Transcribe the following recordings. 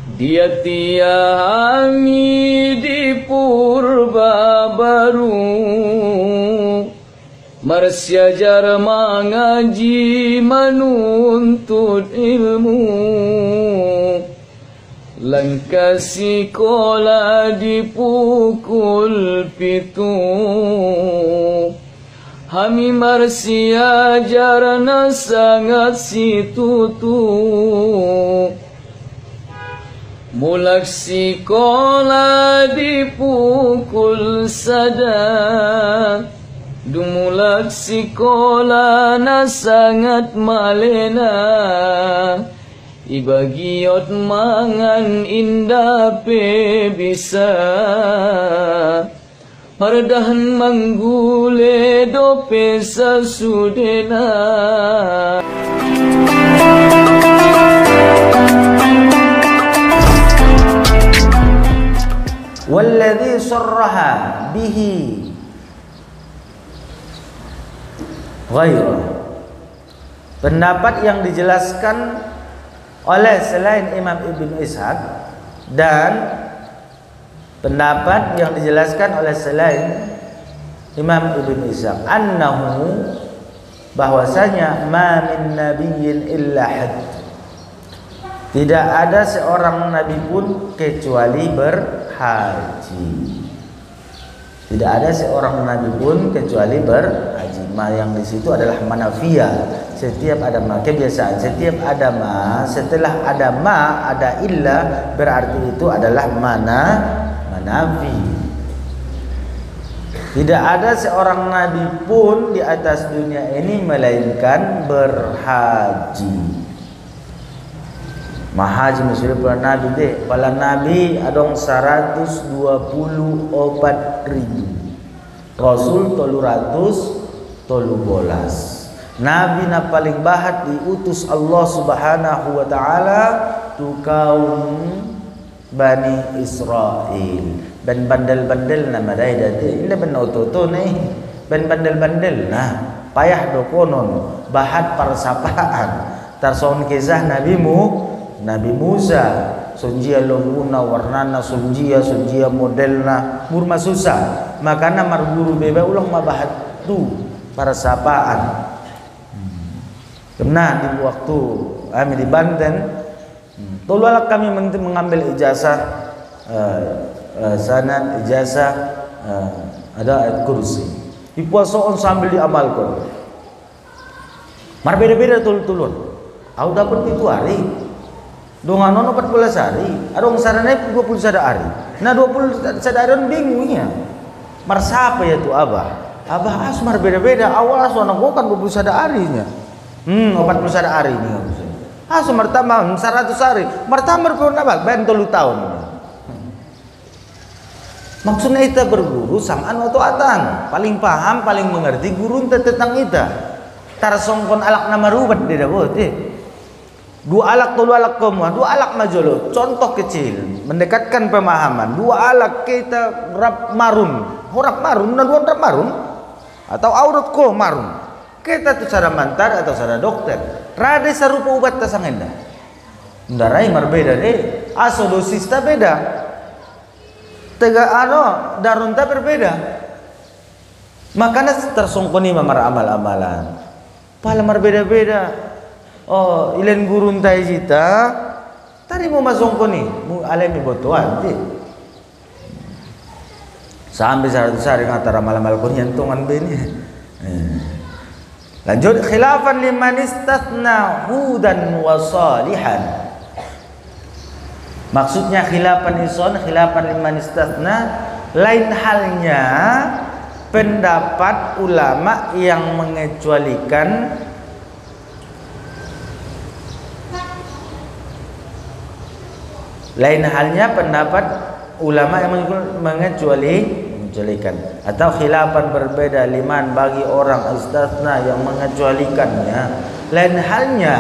Dia tiami di purba baru, marsiajar mengaji menuntut ilmu, langkah sekolah dipukul pitu, kami marsiajar na sangat situtu. Mulak sekolah dipukul sada, dumulak sekolah na sangat malena, ibagiot mangan indah pe bisa, pardahan manggule dope sasudena. Walladzi sarraha bihi ghairu, pendapat yang dijelaskan oleh selain Imam Ibn Ishaq dan pendapat yang dijelaskan oleh selain Imam Ibn Ishaq, annahu, bahwasanya ma min nabiyyin illa had, tidak ada seorang nabi pun kecuali berhaji. Tidak ada seorang nabi pun kecuali berhaji. Ma yang di situ adalah manafiyah. Setiap ada ma, kebiasaan. Setiap ada ma, setelah ada ma ada illa, berarti itu adalah manafi. Tidak ada seorang nabi pun di atas dunia ini melainkan berhaji. Mahaji maksudnya para nabi deh. Para nabi adong 124.000, Rasul 313. Nabi na paling bahat diutus Allah Subhanahu wa taala tu kaum Bani Israel. Ben bandel-bandel na madai dadi. Ila ben ototo nih. Ben bandel-bandel nah payah do konon bahat persapaan. Tarson kisah Nabi Musa, sunjia longuna warnana sunjia modelna murma susah, makana marguru bebe ulang mabahat tu para sapaan. Karena di waktu kami di Banten, tolak kami mengambil ijazah sanad ijazah ada ayat kursi. Dipuasoon sambil diamalkan. Marbeda-beda tulun. Aku dapat itu hari. Donganon 14 hari, adong sarane 21 hari. Nah 21 hari bingungnya. Marsapa ya tu abah? Abah asmar beda-beda. Awal aswana gua kan 21 harinya. 41 hari ini. Asmar tambah 100 hari. Martamar pun nabak ben 30 tahun. Maksudnya kita berguru samaan atau atan. Paling paham, paling mengerti guru tentang kita. Tarsongkon alak nama rubat dia bote. 2 alak, 3 alak kamu, 2 alak majolo. Contoh kecil, mendekatkan pemahaman. 2 alak kita rap marun, horak marun, dan 2 rap marun, atau aurat ko marun. Kita tu cara mantar atau cara dokter. Rade sarupa ubat tasangenda. Ndarai marbeda deh. Aso dosis ta beda. Tega darun ta berbeda. Makanya tersongkoni mamar amal-amalan. Pala marbeda-beda. Oh, ilen gurun tayo jita, tari mo masongko ni, mo alami botuan, ti. Sampai 100 hari ngata ramal-ramal ko niyan tungan bini. Lanjut, khilafan liman istathna hudan wa salihan. Maksudnya khilafan ison, khilafan liman istathna, lain halnya pendapat ulama yang mengecualikan pendapat ulama yang mengecualikan atau khilafan berbeda liman bagi orang istatsna yang mengecualikannya. Lain halnya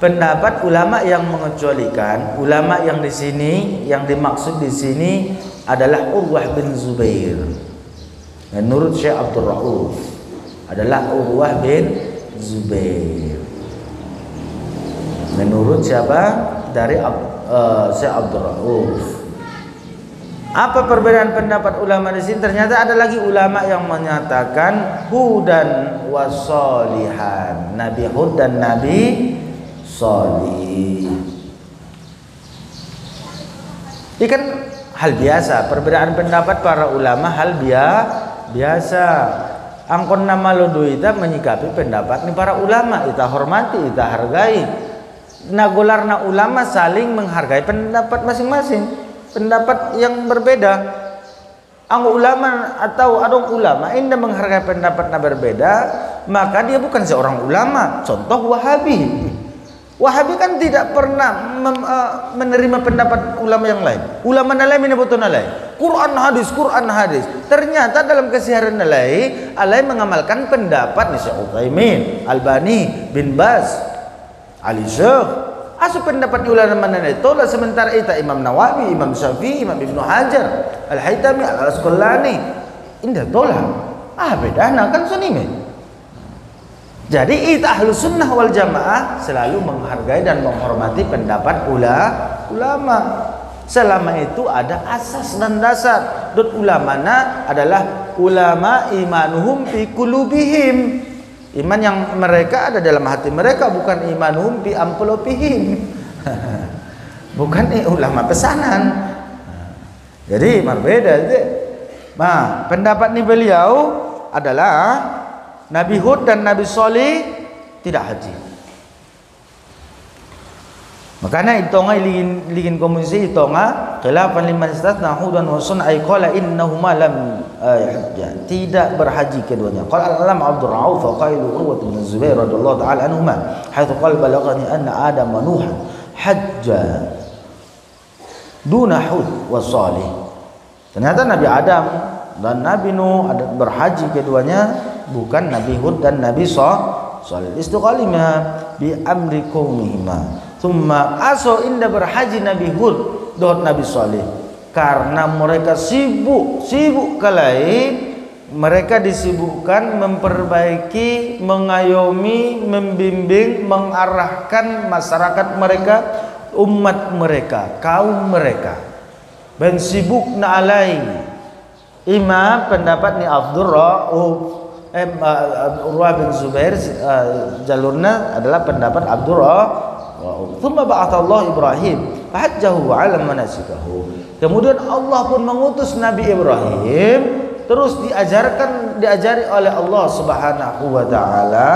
pendapat ulama yang mengecualikan. Ulama yang di sini yang dimaksud di sini adalah Urwah bin Zubair. Menurut Syekh Abdul Rauf adalah Urwah bin Zubair. Menurut siapa? Dari Syekh Abdul Rauf. Apa perbedaan pendapat ulama di sini? Ternyata ada lagi ulama yang menyatakan hudan wasolihan, Nabi Hud dan Nabi Salih. Ini kan hal biasa, perbedaan pendapat para ulama hal biasa. Angkon nama lodo kita menyikapi pendapat ini para ulama, kita hormati, kita hargai. Nagolarna ulama saling menghargai pendapat masing-masing, pendapat yang berbeda. Anggo ulama atau adong ulama indah menghargai pendapat yang berbeda, maka dia bukan seorang ulama. Contoh Wahabi. Wahabi kan tidak pernah menerima pendapat ulama yang lain. Ulama nalai menyebutkan nalai. Quran hadis. Ternyata dalam keseharian nalai mengamalkan pendapat Syekh Utsaimin, Albani, bin Baz, Ali Syekh. Asu pendapat ulama nalai tolak, sementara itu Imam Nawawi, Imam Syafi'i, Imam Ibnu Hajar, Al-Haytami, Al-Asqalani indah tolak. Bedana kan sunime. Jadi itu Ahlus Sunnah wal Jamaah selalu menghargai dan menghormati pendapat ulama. Selama itu ada asas dan dasar. Dan ulamana adalah ulama imanuhum fi qulubihim. Iman yang mereka ada dalam hati mereka, bukan imanuhum fi amplopihim. Bukan ulama pesanan. Jadi berbeda. Nah, pendapat ini beliau adalah Nabi Hud dan Nabi Salih tidak haji. Makanya itonga ligin komisi itonga khilafan liman istatna Hudan wa Sun ay qala innahuma lam yahja, tidak berhaji keduanya. Qala al-alam Abdul Rauf wa qailu Urwah bin Zubair radhiyallahu ta'ala anhuma haitsu qala balaghani anna Adam wa Nuh hajja duna Hud wa Salih. Ternyata Nabi Adam dan Nabi Nuh ada berhaji keduanya, bukan Nabi Hud dan Nabi Salih. Istiqalimah bi amri qaumihima. Thumma aso inda berhaji Nabi Hud dan Nabi Salih karena mereka sibuk kalai, mereka disibukkan memperbaiki, mengayomi, membimbing, mengarahkan masyarakat mereka, umat mereka, kaum mereka. Ben sibuk na alai. Imam pendapat ni Abdul Rauf Urwah bin Zubair jalurnya adalah pendapat Abdul Rauf. Thumma ba'athallahu Ibrahim fahajjahu 'ala manasikahu. Kemudian Allah pun mengutus Nabi Ibrahim, terus diajari oleh Allah Subhanahu wa taala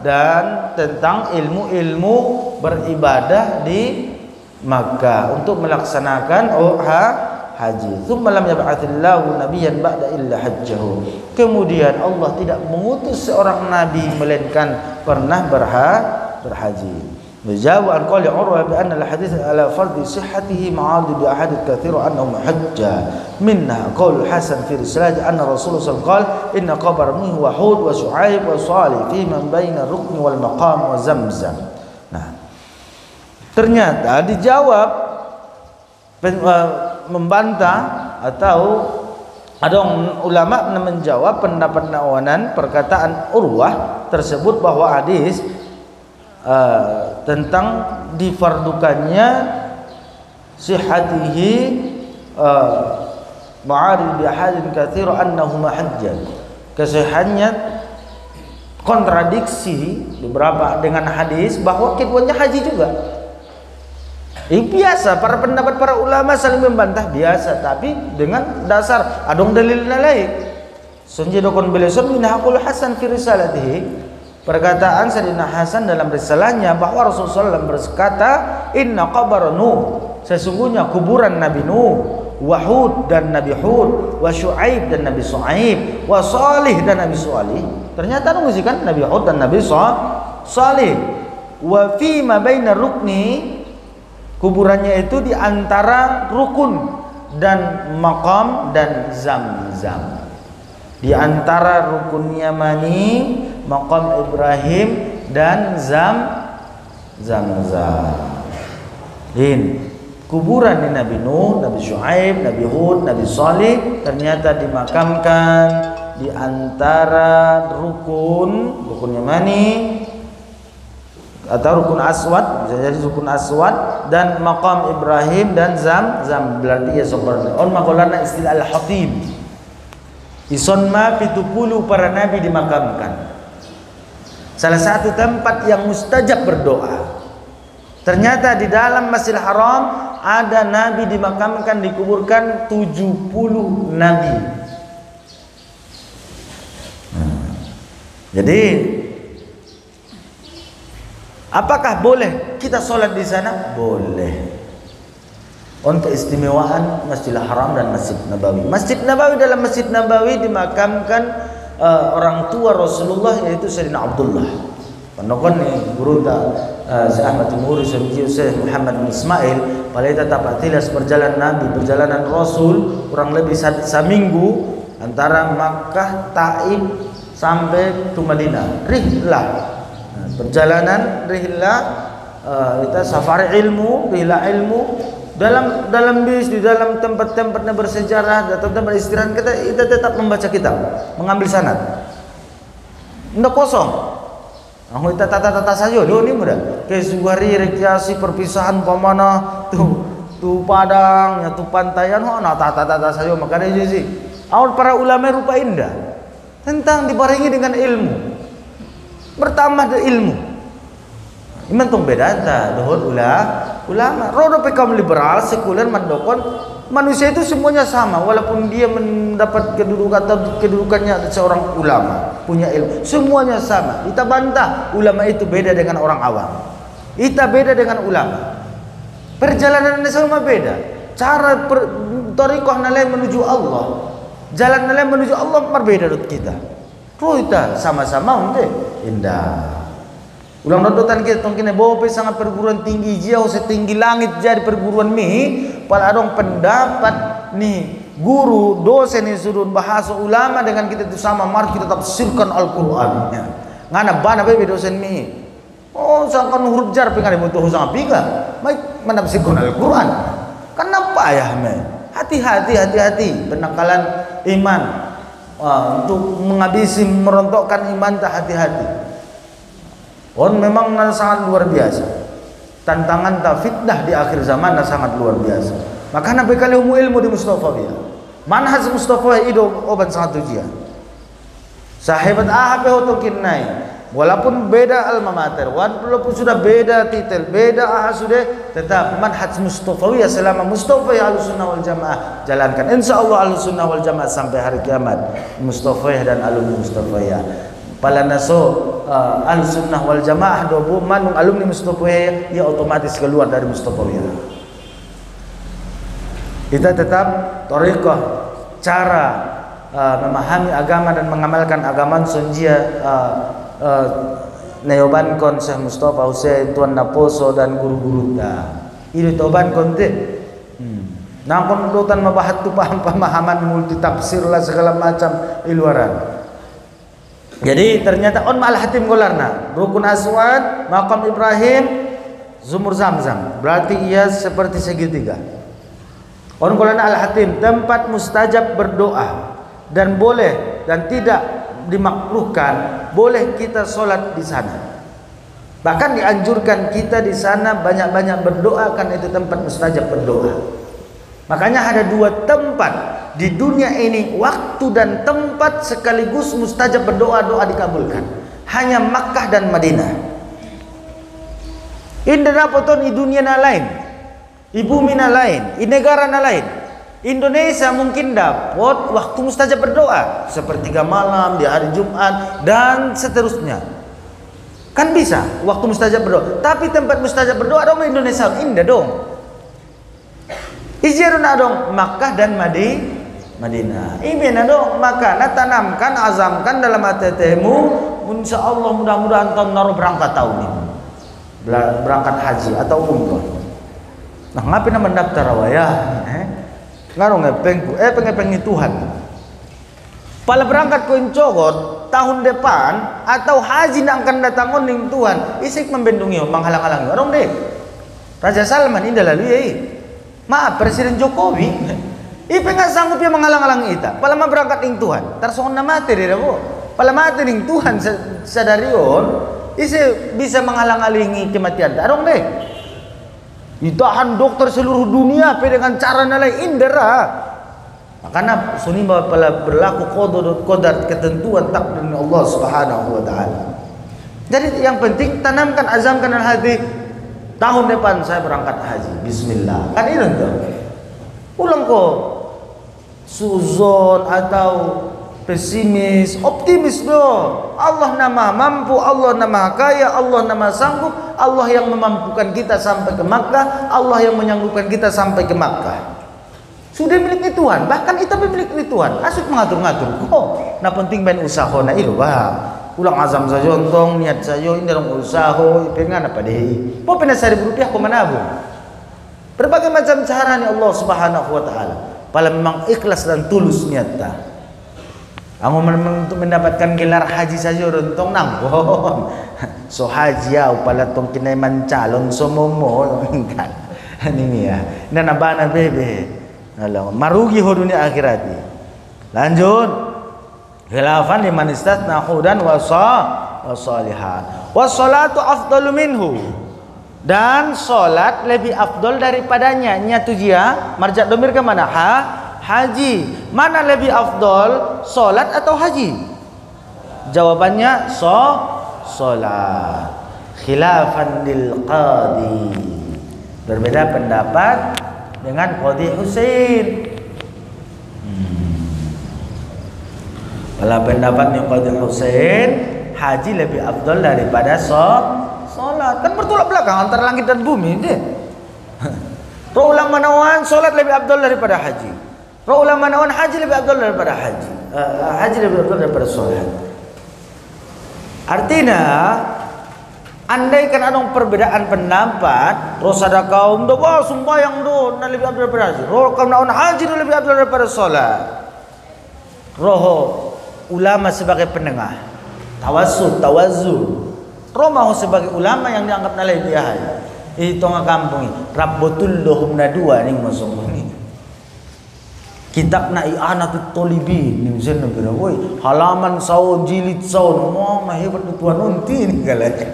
dan tentang ilmu-ilmu beribadah di Makkah untuk melaksanakan haji. Tsumma lam yab'atsillahu nabiyyan ba'da illa hajjahu. Kemudian Allah tidak mengutus seorang nabi melainkan pernah berhaji. Menjawab an qali Urwah bi anna al-hadits ala fardhi sihhatihi ma'ad bi ahadith katsir annahu hajja. Minna qaul Hasan fi risalah anna Rasulullah sallallahu alaihi wasallam inna qabr Nuh wa Hud wa Shu'aib wa Salih fi man baina rukni wal maqam wa Zamzam. Nah, ternyata dijawab membantah atau ada ulama menjawab pendapat nawanan perkataan Urwah tersebut bahwa hadis tentang difardukannya sihhatihi ma'arid bi hadin katsir annahu hajjan, kesehatannya kontradiksi beberapa dengan hadis bahwa keduanya haji juga. Biasa para pendapat para ulama saling membantah biasa, tapi dengan dasar adong dalil lain. Sunjidokon beleson min haqul Hasan fi risalatihi. Perkataan Sayyidina Hasan dalam risalahnya bahwa Rasulullah SAW berkata, inna qabr Nuh, sesungguhnya kuburan Nabi Nuh, wa Hud dan Nabi Hud, wa Shu'aib dan Nabi Shu'aib, wa Salih dan Nabi Salih. Ternyata mengusikan Nabi Hud dan Nabi Salih. Wa fi ma baina rukni, kuburannya itu di antara rukun dan maqam dan Zamzam. Di antara rukun Yamani, maqam Ibrahim dan Zamzam. Ini kuburan di Nabi Nuh, Nabi Shu'aib, Nabi Hud, Nabi Salih ternyata dimakamkan di antara rukun Yamani, atau rukun aswad, bisa jadi rukun aswad dan maqam Ibrahim dan zam berarti ya sokor. On makolana istilah al-hatim. Ison ma 70 para nabi dimakamkan. Salah satu tempat yang mustajab berdoa. Ternyata di dalam Masjidil Haram ada nabi dimakamkan, dikuburkan 70 nabi. Jadi apakah boleh kita sholat di sana? Boleh. Untuk istimewaan Masjidil Haram dan Masjid Nabawi. Masjid Nabawi, dalam Masjid Nabawi dimakamkan orang tua Rasulullah, yaitu Sayyidina Abdullah. Penokon ni guru Syekh Ahmad Timur, Syekh Muhammad bin Ismail, paleta tapatilas perjalanan Nabi, perjalanan Rasul kurang lebih seminggu antara Makkah, Taif sampai ke Madinah. Rihlah. Perjalanan rihlah, kita safari ilmu, rihlah ilmu dalam bis, di dalam tempat-tempatnya bersejarah, atau tempat istirahat kita tetap membaca kitab, mengambil sanad. Ndak kosong. Aku kita tata saja. Lo ni mudah. Kesuari rekreasi perpisahan pamana tu padang, ya tu pantaian, nak tata saja makanya sih. Awal para ulama rupa indah tentang dibarengi dengan ilmu. Bertambah dengan ilmu. Iman tong beda ta dohon ulama. Rodo kaum liberal sekuler mendokon manusia itu semuanya sama, walaupun dia mendapat kedudukannya seorang ulama, punya ilmu, semuanya sama. Kita bantah ulama itu beda dengan orang awam. Kita beda dengan ulama. Perjalanan sama beda. Cara thariqah nalai menuju Allah, jalan nalai menuju Allah berbeda dari kita. Kita sama-sama untuk indah. Ulang dodotan kita tongkine bawa sangat perguruan tinggi jauh setinggi langit jadi perguruan mi. Pal adong pendapat nih guru dosen yang suruh bahasa ulama dengan kita itu sama, mari kita tafsirkan Al-Qur'an. Ngana bana bebe dosen mi. Oh, sangkan huruf jar pengen butuh sangat piga. Baik menafsirkan Al-Qur'an. Kenapa ya me? Hati-hati penakalan iman. Untuk menghabisi merontokkan iman tak hati-hati. Memang sangat luar biasa. Tantangan tak fitnah di akhir zaman sangat luar biasa. Maka nabi kali ilmu di Mustafawiyah. Manhaj Mustafawiyah itu obat sangat ujian. Sahabat ahab hotokin naik. Walaupun beda alma mater, walaupun sudah beda titel, beda ahad sudah, tetap manhaj Mustafawiyah selama Mustafawiyah Ahlussunnah wal Jamaah jalankan. Insyaallah Ahlussunnah wal Jamaah sampai hari kiamat. Mustafawiyah dan alumni Mustafawiyah. Pala naso Ahlussunnah wal Jamaah dobu manung alumni Mustafawiyah, ya otomatis keluar dari Mustafawiyah. Kita tetap thariqah, cara memahami agama dan mengamalkan agama sunjia neoban kon Syekh Mustafa Hussein Tuan Naposo dan guru-guru dah. Ini toban konte. Nakon dotan mabahat tu pemahaman multi tafsir lah segala macam iluaran. Jadi ternyata on mal hatim golarna, rukun aswad, maqam Ibrahim, sumur Zamzam. Berarti ia seperti segitiga. On golarna al hatim, tempat mustajab berdoa, dan boleh dan tidak dimakruhkan, boleh kita sholat di sana. Bahkan dianjurkan kita di sana banyak-banyak berdoa, kan itu tempat mustajab berdoa. Makanya ada dua tempat di dunia ini, waktu dan tempat sekaligus mustajab berdoa, doa dikabulkan. Hanya Makkah dan Madinah. Indra poton di dunia na lain, di bumi na lain, di negara na lain. Indonesia mungkin dapat waktu mustajab berdoa sepertiga malam di hari Jumat dan seterusnya. Kan bisa waktu mustajab berdoa. Tapi tempat mustajab berdoa dong Indonesia indah dong. Ijaruna dong Makkah dan Madinah. Imena dong maka tanamkan, azamkan dalam hatimu, insyaallah mudah-mudahan tahun naruh berangkat tahun ini. Berangkat haji atau umrah. Nah, ngapain mendaftar awaya? Ngaruh ngepeng Tuhan. Pala berangkat ko incogot tahun depan atau haji nang akan datangon ning Tuhan, isik membendungi menghalang-halangi orang deh. Raja Salman indah lalu ya. Maaf Presiden Jokowi, ipe nggak sanggup ya menghalang-halangi kita. Pala berangkat ning Tuhan, tarsongon na mati deh bu. Pala mati ning Tuhan sadarion, isi bisa menghalang-halangi kematian. Tarong deh. Ditahan dokter seluruh dunia dengan cara nilai indera. Makanya suni berlaku qadar ketentuan takdir Allah Subhanahu wa taala. Jadi yang penting tanamkan, azamkan dalam hati, tahun depan saya berangkat haji. Bismillah. Kan itu tuh. Ulang kok suzon atau pesimis, optimis doh. Allah nama mampu, Allah nama kaya, Allah nama sanggup, Allah yang memampukan kita sampai ke Makkah, Allah yang menyanggupkan kita sampai ke Makkah. Sudah miliknya Tuhan, bahkan kita miliknya Tuhan. Asik mengatur-ngatur. Oh, nah penting main usaha na ilo bah. Ulang azam saja ontong niat saja ini dalam usaha pengen apa deh. Mau pengen Rp1.000 kau menabung. Berbagai macam cara ni Allah Subhanahu wa taala. Pala memang ikhlas dan tulus niatnya. Aku untuk mendapatkan gelar haji saja rontong nangkon. So haji ya pala tong kinay man calon so momo kan. Ini ya. Nah nabana bebe. Alah, marugi ho dunia akhirat. Lanjut. Khilafan liman istatna hudan wa salihan. Was salatu afdalu minhu. Dan salat lebih afdal daripadanya. Nya tujia marja domir ke mana? Haji. Mana lebih afdal, salat atau haji? Jawabannya salat. Khilafan lil qadi. Berbeda pendapat dengan Qadhi Husain. Kalau pendapatnya Qadhi Husain, haji lebih afdal daripada salat. Kan bertolak belakang antara langit dan bumi deh. Roh ulama nawan salat lebih afdal daripada haji. Roh ulama nawan haji lebih afdal daripada haji. Haji lebih afdal daripada salat. Artinya andaikan ada perbedaan pendapat, roh sada kaum do wah sembahyang do na lebih afdal daripada haji. Roh kaum naon haji do lebih afdal daripada salat. Roh ulama sebagai penengah, tawazul. Roh mau sebagai ulama yang dianggap nalai biaya. Itu nga kampung Rabbatul Lahum na dua ning masuk ni. Kitab na i'anatul talibin ning sen na boy. Halaman saun jilid saun mo na hebat tuan unti ni galanya.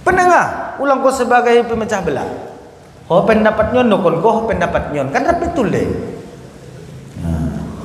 Penengah ulang ko sebagai pemecah belah. Ho pendapat nyon dokon ko pendapat nyon kan betul deh.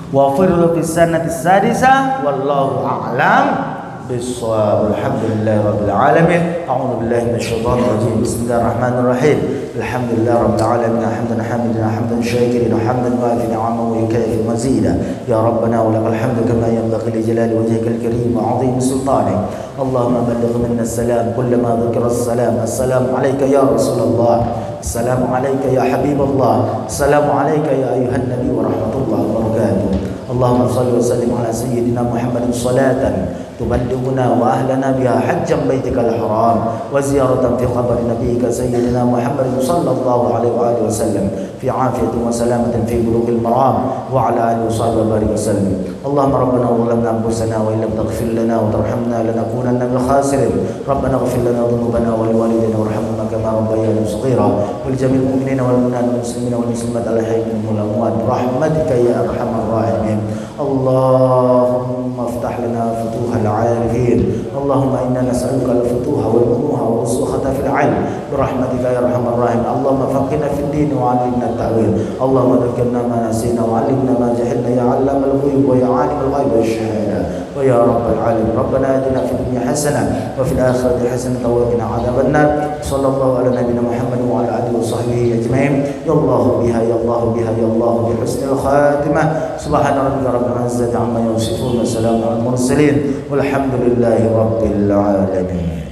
Wa firru fi sanati sadisa wallahu a'lam bissawab. Alhamdulillah rabbil alamin. A'udzu billahi minasyaitonir rajim. Bismillahirrahmanirrahim. Alhamdulillah rabbil alamin hamdan hamidan hamdan syakirin hamdan wafi'an 'amma wa yukafi mazida. Ya rabbana wa lakal hamdu kama yanbaghi li jalali wajhikal karim wa 'azimi sultanik. Allahumma balligh minna as-salam kullama dhukira as-salam. Assalamu alayka ya Rasulullah. Assalamu alayka ya Habibullah. Assalamu alayka ya ayuhan nabi wa rahmatullahi wa barakatuh. Allahumma salli wa sallim ala sayyidina Muhammadin salatan تبلغنا وأهلنا بها حجا بيتك الحرام وزيارة في قبر نبيك سيدنا محمد صلى الله عليه وآله وسلم في عافية وسلامة في بلوغ المرام وعلى آله وصحبه وبارك وسلم. اللهم ربنا ظلمنا أنفسنا وإن لم تغفر لنا وترحمنا لنكونن من الخاسرين. ربنا اغفر لنا ذنوبنا ولوالدينا وارحمهما كما ربيانا صغيرا ولجميع المؤمنين والمؤمنات والمسلمين والمسلمات الأحياء منهم والأموات برحمتك يا أرحم الراحمين. اللهم افتح لنا فتوح العارفين. اللهم إنا نسألك الفتوح والفتوح والرسوخة في العلم برحمتك يا أرحم الراحمين. اللهم فقهنا في الدين وعلمنا التأويل. اللهم ذكرنا ما نسينا وعلمنا ما جهلنا يا علام الغيوب ويا عالم الغيب والشهادة ويا رب العالمين. ربنا آتنا في الدنيا حسنة وفي الآخرة حسنة وقنا عذاب النار. صلى الله على نبينا محمد وعلى آله وصحبه أجمعين. يا الله بها يا الله بها يا الله بحسن الخاتمة. سبحان ربك رب العزة عما يصفون وسلام على المرسلين والحمد لله رب العالمين.